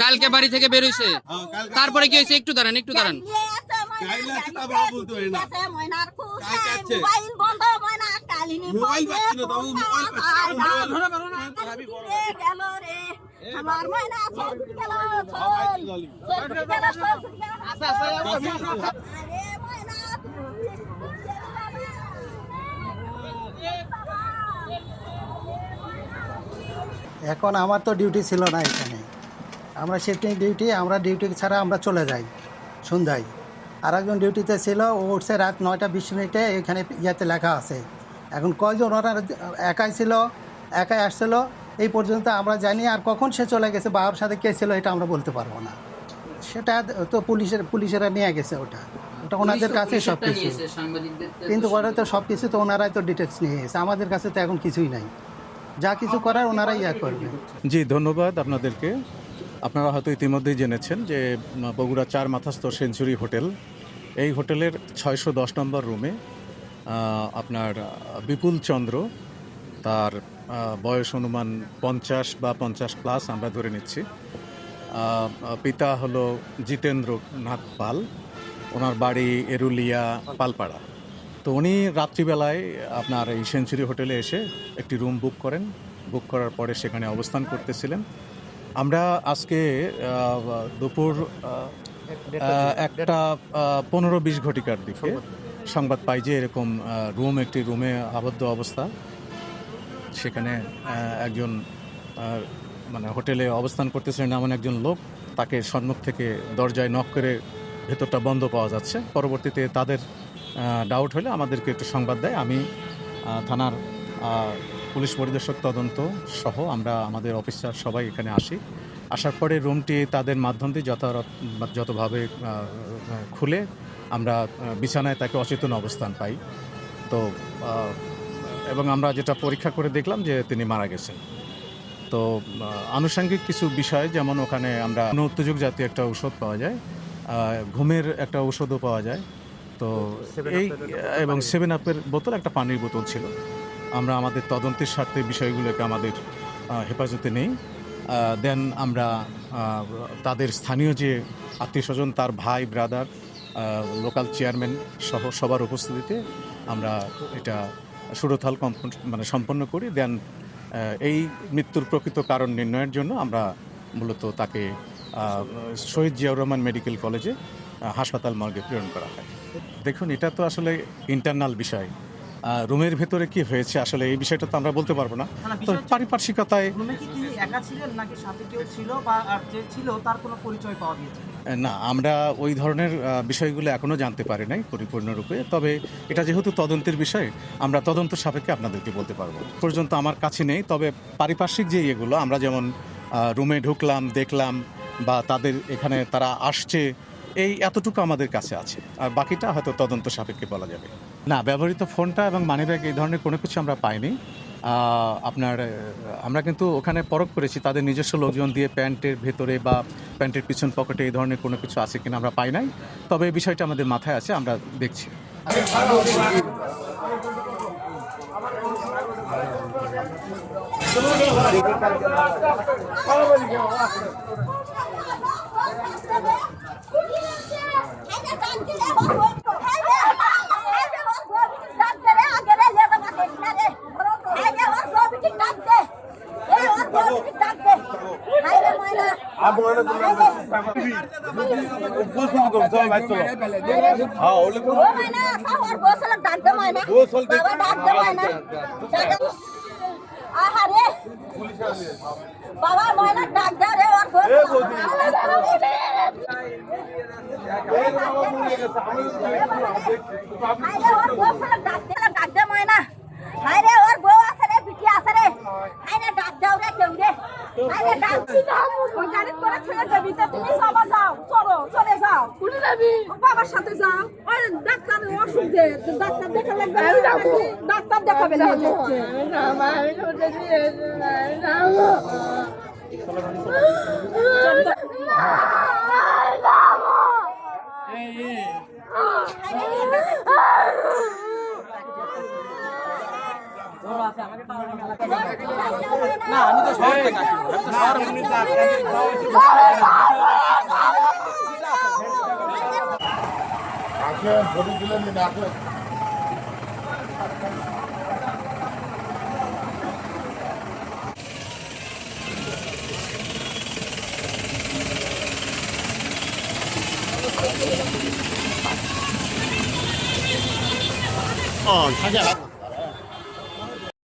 কালকে বাড়ি থেকে বের হইছে, তারপরে কি হয়েছে? একটু দাঁড়ান, একটু দাঁড়ান। এখন আমার তো ডিউটি ছিল না এখানে, আমরা শিফটিং ডিউটি, আমরা ডিউটি ছাড়া আমরা চলে যাই সন্ধ্যায়। আর একজন ডিউটিতে ছিল, ও উঠছে রাত 9টা 20 মিনিটে, এখানে ইয়াতে লেখা আছে। এখন কয়জন ওরা একাই ছিল, একাই আসছিল, এই পর্যন্ত আমরা জানি। আর কখন সে চলে গেছে বা ওর সাথে কে ছিল এটা আমরা বলতে পারবো না। সেটা তো পুলিশেরা নিয়ে গেছে, ওটা ওনাদের কাছে সব কিছু। কিন্তু ওরা তো সব কিছু তো ওনারাই তো ডিটেলস নিয়ে গেছে, আমাদের কাছে তো এখন কিছুই নাই। যা কিছু করার ওনারাই ইয়া করবে। জি, ধন্যবাদ আপনাদেরকে। আপনারা হয়তো ইতিমধ্যেই জেনেছেন যে বগুড়া 4 মাথাস্থ সেঞ্চুরি হোটেল, এই হোটেলের 610 নম্বর রুমে আপনার বিপুল চন্দ্র, তার বয়স অনুমান 50 বা 50+ আমরা ধরে নিচ্ছি। পিতা হলো জিতেন্দ্রনাথ পাল, ওনার বাড়ি এরুলিয়া পালপাড়া। তো উনি রাত্রিবেলায় আপনার এই সেঞ্চুরি হোটেলে এসে একটি রুম বুক করেন। বুক করার পরে সেখানে অবস্থান করতেছিলেন। আমরা আজকে দুপুর 1টা 15-20 ঘটিকার দিকে সংবাদ পাই যে এরকম একটি রুমে আবদ্ধ অবস্থা। সেখানে একজন মানে হোটেলে অবস্থান করতেছিলেন এমন একজন লোক, তাকে সম্মুখ থেকে দরজায় নক করে ভেতরটা বন্ধ পাওয়া যাচ্ছে। পরবর্তীতে তাদের ডাউট হলে আমাদেরকে একটু সংবাদ দেয়। আমি থানার পুলিশ পরিদর্শক তদন্ত সহ আমরা আমাদের অফিসার সবাই এখানে আসি। আসার পরে রুমটি তাদের মাধ্যম দিয়ে যতভাবে খুলে আমরা বিছানায় তাকে অচেতন অবস্থান পাই। তো এবং আমরা যেটা পরীক্ষা করে দেখলাম যে তিনি মারা গেছেন। তো আনুষঙ্গিক কিছু বিষয়, যেমন ওখানে আমরা উত্তেজক জাতীয় একটা ঔষধ পাওয়া যায়, ঘুমের একটা ঔষধও পাওয়া যায়। তো এই এবং 7-আপের বোতল, একটা পানির বোতল ছিল। আমরা আমাদের তদন্তের স্বার্থে বিষয়গুলোকে আমাদের হেফাজতে নেই। দেন আমরা তাদের স্থানীয় যে আত্মীয়স্বজন, তার ভাই, ব্রাদার, লোকাল চেয়ারম্যান সহ সবার উপস্থিতিতে আমরা এটা সুরতহাল সম্পন্ন করি। দেন এই মৃত্যুর প্রকৃত কারণ নির্ণয়ের জন্য আমরা মূলত তাকে শহীদ জিয়াউর রহমান মেডিকেল কলেজে হাসপাতাল মর্গে প্রেরণ করা হয়। দেখুন, এটা তো আসলে ইন্টারনাল বিষয়। রুমের ভেতরে কি হয়েছে আসলে এই বিষয়টা তো আমরা বলতে পারবো না। তো পারিপার্শ্বিকতায় না, আমরা ওই ধরনের বিষয়গুলো এখনো জানতে পারি নাই পরিপূর্ণরূপে। তবে এটা যেহেতু তদন্তের বিষয়, আমরা তদন্ত সাপেক্ষে আপনাদেরকে বলতে পারবো। পর্যন্ত আমার কাছে নেই। তবে পারিপার্শ্বিক যে ইয়েগুলো, আমরা যেমন রুমে ঢুকলাম, দেখলাম, বা তাদের এখানে তারা আসছে, এই এতটুকু আমাদের কাছে আছে। আর বাকিটা হয়তো তদন্ত সাপেক্ষে বলা যাবে। না, ব্যবহৃত ফোনটা এবং মানিব্যাগ এই ধরনের কোনো কিছু আমরা পাইনি। আমরা কিন্তু ওখানে পরখ করেছি তাদের নিজস্ব লোকজন দিয়ে প্যান্টের ভেতরে বা প্যান্টের পিছন পকেটে এই ধরনের কোনো কিছু আছে কিনা আমরা পাই নাই। তবে এই বিষয়টা আমাদের মাথায় আছে, আমরা দেখছি। বাবা ময়না ডাক দে রে, ওর ডাক দে ময়না। হাই রে, ওর বউ আছে রে, বিটি আছে রে। হাই রে, ডাক দাও রে কেউ রে। হাই রে, ডাক দাও। ওই গাড়ি করে ছেড়ে যাবি তো, তুমি সবা যাও, চলো চলে যাও। কোনে যাবি? বাবার সাথে যাও। ওই ডাক্তার অসুখ দে, ডাক্তার দেখা লাগবে। ডাক্তার দেখাবে না হচ্ছে। আমি ছোটে দিয়ে যাবো। আমাকে 어, 자기야.